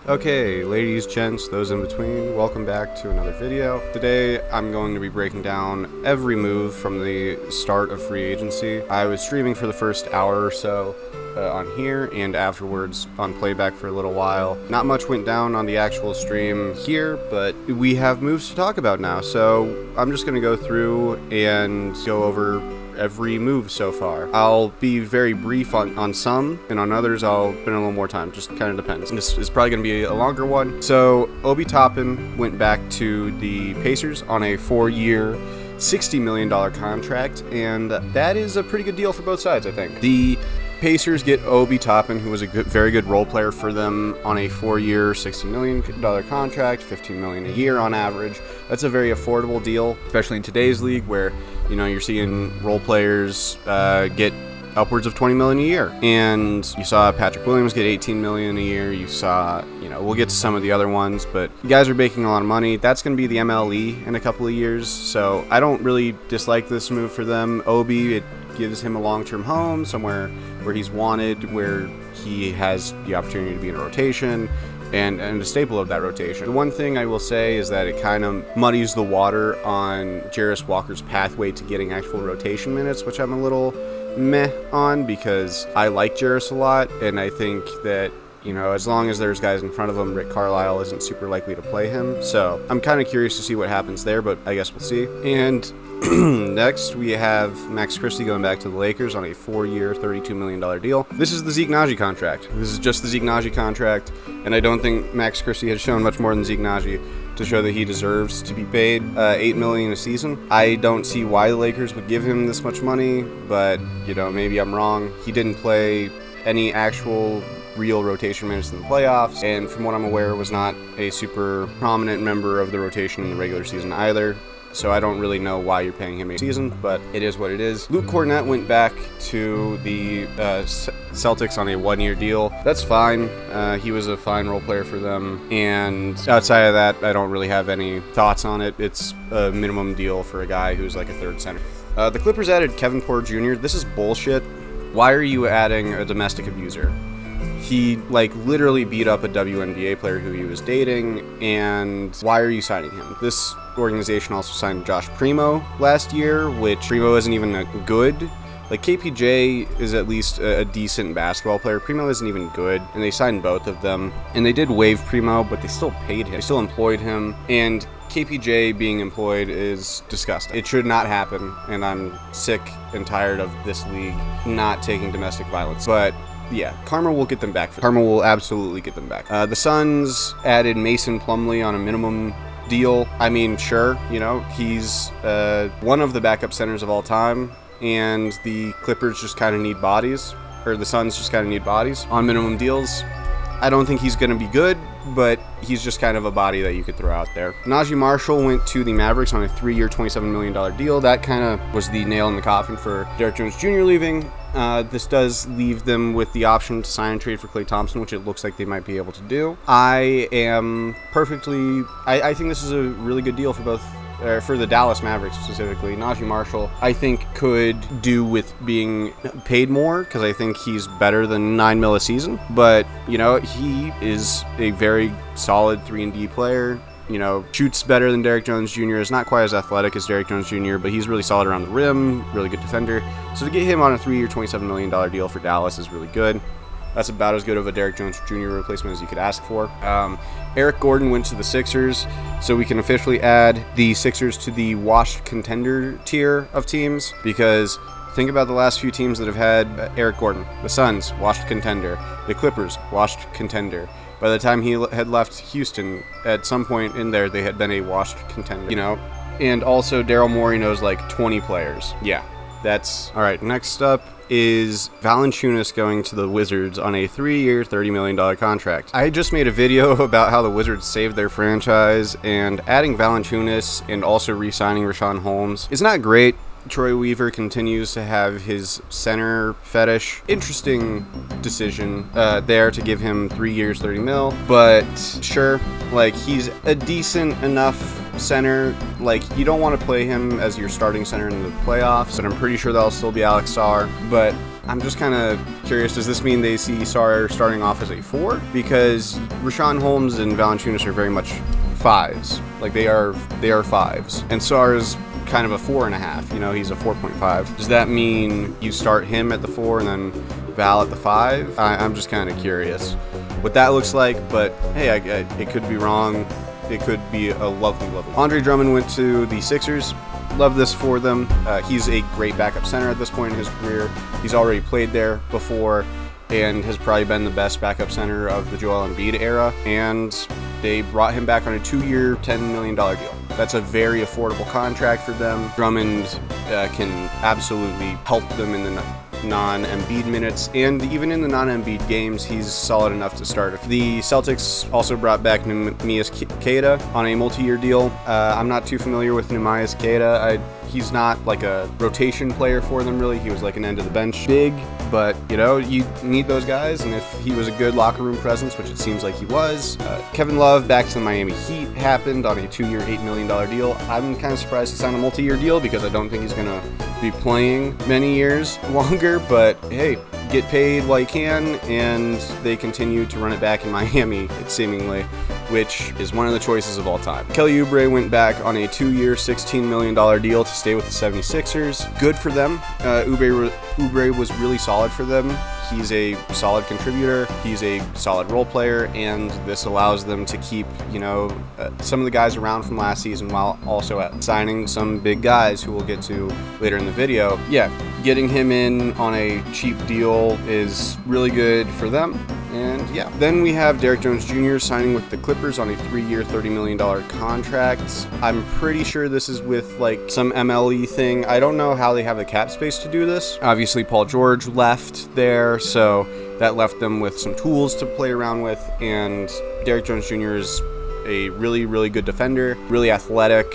Okay, ladies, gents, those in between, welcome back to another video. Today, I'm going to be breaking down every move from the start of free agency. I was streaming for the first hour or so on here, and afterwards on playback for a little while. Not much went down on the actual stream here, but we have moves to talk about now, so I'm just going to go through and go over every move so far. I'll be very brief on some, and on others I'll spend a little more time. Just kind of depends. This is probably going to be a longer one. So Obi Toppin went back to the Pacers on a 4-year, $60 million contract, and that is a pretty good deal for both sides, I think. The Pacers get Obi Toppin, who was a very good role player for them, on a 4-year, $60 million contract, $15 million a year on average. That's a very affordable deal, especially in today's league where, you know, you're seeing role players get upwards of $20 million a year. And you saw Patrick Williams get $18 million a year. You saw, you know, we'll get to some of the other ones, but you guys are making a lot of money. That's going to be the MLE in a couple of years, so I don't really dislike this move for them. Obi, it gives him a long-term home somewhere where he's wanted, where he has the opportunity to be in a rotation and a staple of that rotation. The one thing I will say is that it kind of muddies the water on Jarace Walker's pathway to getting actual rotation minutes, which I'm a little meh on, because I like Jarace a lot, and I think that, you know, as long as there's guys in front of him, Rick Carlisle isn't super likely to play him. So I'm kind of curious to see what happens there, but I guess we'll see. And next, we have Max Christie going back to the Lakers on a 4-year, $32 million deal. This is the Zeke Naji contract. This is just the Zeke Naji contract, and I don't think Max Christie has shown much more than Zeke Naji to show that he deserves to be paid $8 million a season. I don't see why the Lakers would give him this much money, but, you know, maybe I'm wrong. He didn't play any actual real rotation minutes in the playoffs, and from what I'm aware, was not a super prominent member of the rotation in the regular season either. So I don't really know why you're paying him a season, but it is what it is. Luke Kornet went back to the Celtics on a 1-year deal. That's fine. He was a fine role player for them, and outside of that, I don't really have any thoughts on it. It's a minimum deal for a guy who's like a third center. The Clippers added Kevin Porter Jr. This is bullshit. Why are you adding a domestic abuser? He, like, literally beat up a WNBA player who he was dating, and why are you signing him? This organization also signed Josh Primo last year, which Primo isn't even good. Like, KPJ is at least a decent basketball player. Primo isn't even good, and they signed both of them. And they did waive Primo, but they still paid him. They still employed him, and KPJ being employed is disgusting. It should not happen, and I'm sick and tired of this league not taking domestic violence. But yeah, karma will get them back. Karma will absolutely get them back. The Suns added Mason Plumlee on a minimum deal. I mean, sure, you know, he's one of the backup centers of all time, and the Clippers just kind of need bodies, or the Suns just kind of need bodies on minimum deals. I don't think he's going to be good, but he's just kind of a body that you could throw out there. Najee Marshall went to the Mavericks on a 3-year, $27 million deal. That kind of was the nail in the coffin for Derrick Jones Jr. leaving. This does leave them with the option to sign and trade for Klay Thompson, which it looks like they might be able to do. I think this is a really good deal for both. For the Dallas Mavericks specifically. Najee Marshall, I think, could do with being paid more, because I think he's better than $9 million a season. But, you know, he is a very solid 3-and-D player. You know, shoots better than Derrick Jones Jr. Is not quite as athletic as Derrick Jones Jr., but he's really solid around the rim, really good defender. So to get him on a 3-year, $27 million deal for Dallas is really good. That's about as good of a Derrick Jones Jr. replacement as you could ask for. Eric Gordon went to the Sixers, so we can officially add the Sixers to the washed contender tier of teams, because think about the last few teams that have had Eric Gordon. The Suns, washed contender. The Clippers, washed contender. By the time he had left Houston, at some point in there, they had been a washed contender, you know? And also, Daryl Morey knows like 20 players. Yeah, that's... All right, next up is Valanciunas going to the Wizards on a 3-year, $30 million contract. I just made a video about how the Wizards saved their franchise, and adding Valanciunas and also re-signing Richaun Holmes is not great. Troy Weaver continues to have his center fetish. Interesting decision there to give him 3 years, $30 mil, but sure, like, he's a decent enough center. Like, you don't want to play him as your starting center in the playoffs, and I'm pretty sure that'll still be Alex Sarr, but I'm just kind of curious, does this mean they see Sarr starting off as a 4? Because Richaun Holmes and Valanciunas are very much 5s. Like, they are 5s. And Sarr is kind of a 4.5, you know, he's a 4.5. Does that mean you start him at the 4 and then Val at the 5? I'm just kind of curious what that looks like, but hey, it could be wrong. It could be a lovely. Andre Drummond went to the Sixers. Love this for them. He's a great backup center at this point in his career. He's already played there before and has probably been the best backup center of the Joel Embiid era. And they brought him back on a 2-year, $10 million deal. That's a very affordable contract for them. Drummond can absolutely help them in the non-Embiid minutes, and even in the non-Embiid games, he's solid enough to start. The Celtics also brought back Neemias Queta on a multi-year deal. I'm not too familiar with Neemias Queta. He's not like a rotation player for them, really. He was like an end-of-the-bench big, but, you know, you need those guys, and if he was a good locker room presence, which it seems like he was. Kevin Love back to the Miami Heat happened on a 2-year, $8 million deal. I'm kind of surprised to sign a multi-year deal because I don't think he's going to be playing many years longer, but hey, get paid while you can, and they continue to run it back in Miami, seemingly, which is one of the choices of all time. Kelly Oubre went back on a 2-year, $16 million deal to stay with the 76ers. Good for them. Oubre was really solid for them. He's a solid contributor, he's a solid role player, and this allows them to keep, you know, some of the guys around from last season while also signing some big guys who we'll get to later in the video. Yeah, getting him in on a cheap deal is really good for them. And yeah, then we have Derrick Jones Jr. signing with the Clippers on a 3-year, $30 million contract. I'm pretty sure this is with like some MLE thing. I don't know how they have the cap space to do this. Obviously, Paul George left there, so that left them with some tools to play around with. And Derrick Jones Jr. is a really good defender, really athletic,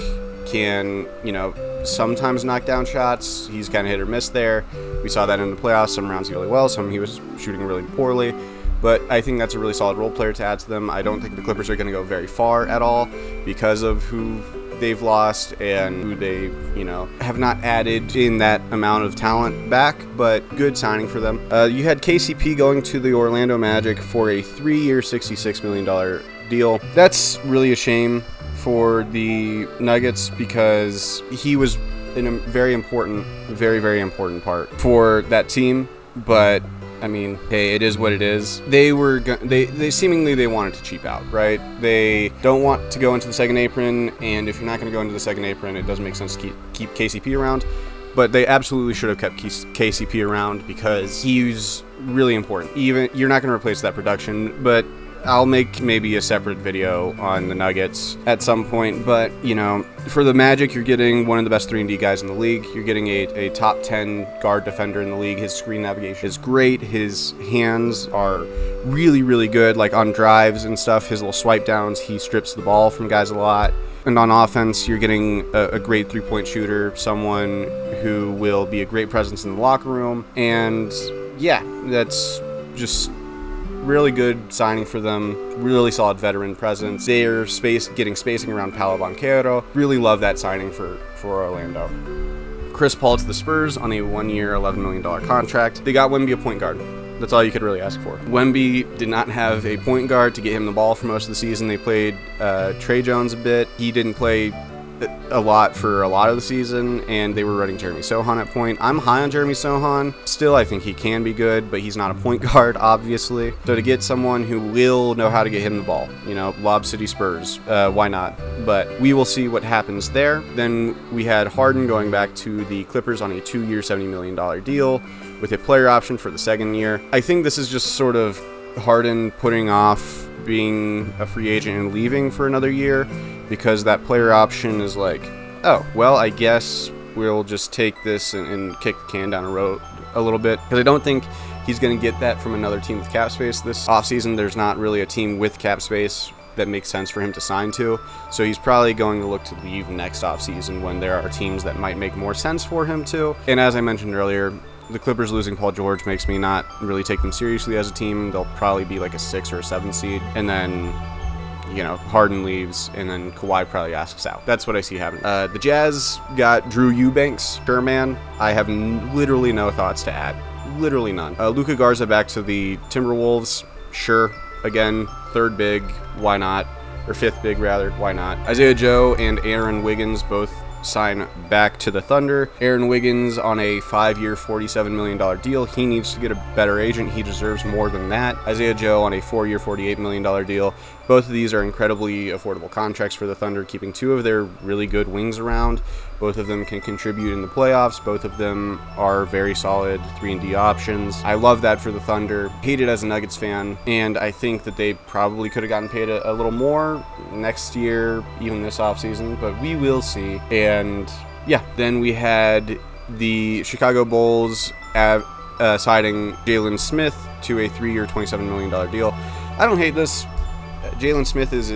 can, you know, sometimes knock down shots. He's kind of hit or miss there. We saw that in the playoffs. Some rounds really well, some he was shooting really poorly. But I think that's a really solid role player to add to them. I don't think the Clippers are going to go very far at all because of who they've lost and who they, you know, have not added in that amount of talent back, but good signing for them. You had KCP going to the Orlando Magic for a 3-year, $66 million deal. That's really a shame for the Nuggets because he was in a very important part for that team, but I mean, hey, it is what it is. They seemingly wanted to cheap out, right? They don't want to go into the second apron, and if you're not going to go into the second apron, it doesn't make sense to keep KCP around. But they absolutely should have kept KCP around because he's really important. Even you're not going to replace that production, but I'll make maybe a separate video on the Nuggets at some point, but, you know, for the Magic, you're getting one of the best 3-and-D guys in the league. You're getting a top 10 guard defender in the league. His screen navigation is great. His hands are really good, like on drives and stuff. His little swipe downs, he strips the ball from guys a lot. And on offense, you're getting a great 3-point shooter, someone who will be a great presence in the locker room. And yeah, that's just really good signing for them. Really solid veteran presence. They're getting spacing around Paolo Banchero. Really love that signing for Orlando. Chris Paul to the Spurs on a 1-year, $11 million contract. They got Wemby a point guard. That's all you could really ask for. Wemby did not have a point guard to get him the ball for most of the season. They played Trey Jones a bit. He didn't play a lot for a lot of the season, and they were running Jeremy Sohan at point. I'm high on Jeremy Sohan. Still, I think he can be good, but he's not a point guard, obviously. So to get someone who will know how to get him the ball, you know, Lob City Spurs, why not? But we will see what happens there. Then we had Harden going back to the Clippers on a 2-year, $70 million deal with a player option for the second year. I think this is just sort of Harden putting off being a free agent and leaving for another year, because that player option is like, oh, well, I guess we'll just take this and kick the can down the road a little bit. Because I don't think he's going to get that from another team with cap space this offseason. There's not really a team with cap space that makes sense for him to sign to. So he's probably going to look to leave next offseason when there are teams that might make more sense for him to. And as I mentioned earlier, the Clippers losing Paul George makes me not really take them seriously as a team. They'll probably be like a 6 or a 7 seed. And then, you know, Harden leaves, and then Kawhi probably asks out. That's what I see happening. The Jazz got Drew Eubanks. Sure, man. I have literally no thoughts to add. literally none. Luka Garza back to the Timberwolves, sure. Again, third big, why not? Or fifth big, rather, why not? Isaiah Joe and Aaron Wiggins both sign back to the Thunder. Aaron Wiggins on a 5-year, $47 million deal. He needs to get a better agent. He deserves more than that. Isaiah Joe on a 4-year, $48 million deal. Both of these are incredibly affordable contracts for the Thunder, keeping two of their really good wings around. Both of them can contribute in the playoffs. Both of them are very solid 3-and-D options. I love that for the Thunder. Hate it as a Nuggets fan, and I think that they probably could have gotten paid a little more next year, even this offseason, but we will see. And yeah, then we had the Chicago Bulls signing Jalen Smith to a 3-year, $27 million deal. I don't hate this. Jalen Smith is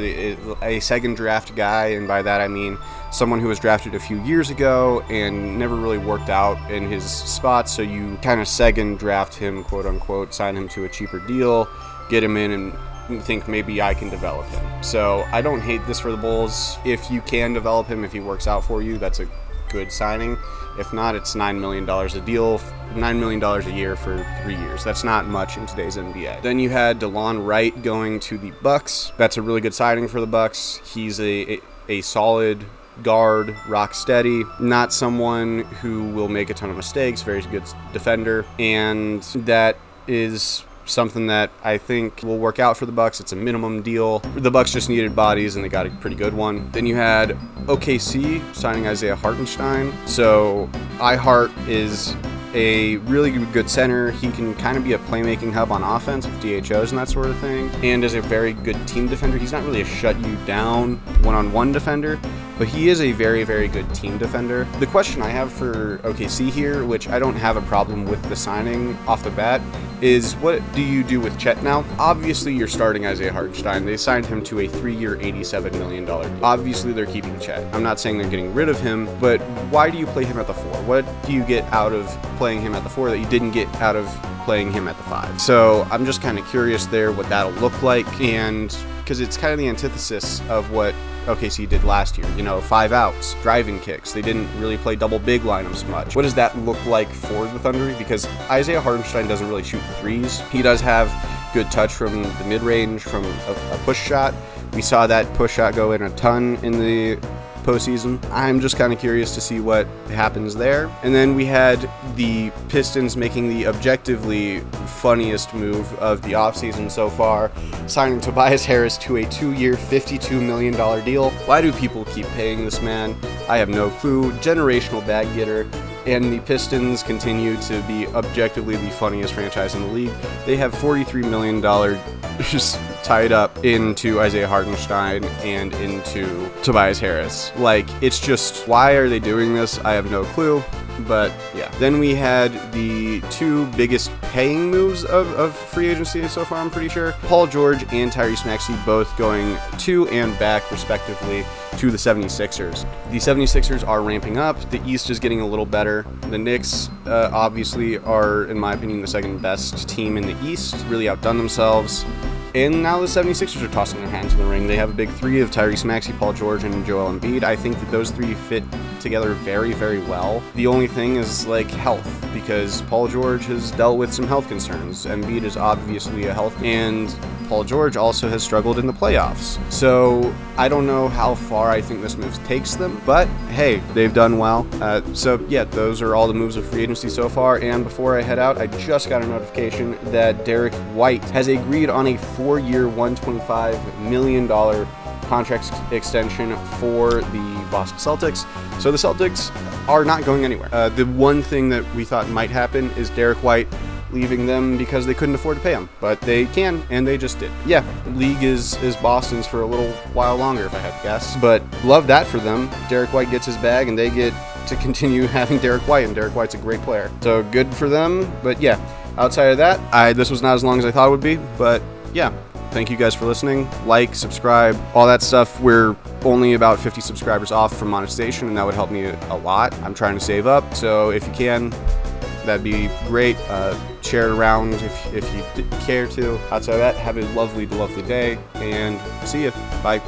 a second draft guy, and by that I mean someone who was drafted a few years ago and never really worked out in his spot, so you kind of second draft him, quote unquote, sign him to a cheaper deal, get him in, and think maybe I can develop him. So I don't hate this for the Bulls. If you can develop him, if he works out for you, that's a good signing. If not, it's $9 million a deal, $9 million a year for 3 years. That's not much in today's NBA. Then you had DeLon Wright going to the Bucks. That's a really good signing for the Bucks. He's a solid guard, rock steady, not someone who will make a ton of mistakes, very good defender, and that is something that I think will work out for the Bucks. It's a minimum deal. The Bucks just needed bodies, and they got a pretty good one. Then you had OKC signing Isaiah Hartenstein. So iHart is a really good center. He can kind of be a playmaking hub on offense with DHOs and that sort of thing, and is a very good team defender. He's not really a shut you down one-on-one defender, but he is a very, very good team defender. The question I have for OKC here, which I don't have a problem with the signing off the bat, is what do you do with Chet now? Obviously, you're starting Isaiah Hartenstein. They signed him to a 3-year, $87 million deal. Obviously, they're keeping Chet. I'm not saying they're getting rid of him, but why do you play him at the 4? What do you get out of playing him at the 4 that you didn't get out of playing him at the 5? So I'm just kind of curious there what that'll look like, and because it's kind of the antithesis of what OKC did last year, you know, 5 outs, driving kicks. They didn't really play double big lineups much. What does that look like for the Thunder? Because Isaiah Hartenstein doesn't really shoot threes. He does have good touch from the mid-range, from a push shot. We saw that push shot go in a ton in the postseason. I'm just kind of curious to see what happens there. And then we had the Pistons making the objectively funniest move of the offseason so far, signing Tobias Harris to a 2-year, $52 million deal. Why do people keep paying this man? I have no clue. Generational bag getter. And the Pistons continue to be objectively the funniest franchise in the league. They have $43 million just tied up into Isaiah Hartenstein and into Tobias Harris. Like, it's just, why are they doing this? I have no clue. But yeah. Then we had the 2 biggest paying moves of free agency so far, I'm pretty sure. Paul George and Tyrese Maxey both going to and back, respectively, to the 76ers. The 76ers are ramping up. The East is getting a little better. The Knicks, obviously, are, in my opinion, the second best team in the East. Really outdone themselves. And now the 76ers are tossing their hands in the ring. They have a big 3 of Tyrese Maxey, Paul George, and Joel Embiid. I think that those 3 fit together very, very well. The only thing is, like, health, because Paul George has dealt with some health concerns. Embiid is obviously a health, and Paul George also has struggled in the playoffs. So I don't know how far I think this move takes them, but hey, they've done well. So yeah, those are all the moves of free agency so far. And before I head out, I just got a notification that Derek White has agreed on a 4-year, $125 million contract extension for the Boston Celtics. So the Celtics are not going anywhere. The one thing that we thought might happen is Derek White leaving them because they couldn't afford to pay him, but they can, and they just did. Yeah, league is Boston's for a little while longer, if I had to guess, but love that for them. Derek White gets his bag, and they get to continue having Derek White, and Derek White's a great player. So good for them, but yeah, outside of that, this was not as long as I thought it would be, but yeah. Thank you guys for listening. Like, subscribe, all that stuff. We're only about 50 subscribers off from monetization, and that would help me a lot. I'm trying to save up, so if you can, that'd be great. Share it around if you care to. Outside of that, have a lovely, lovely day, and see you. Bye.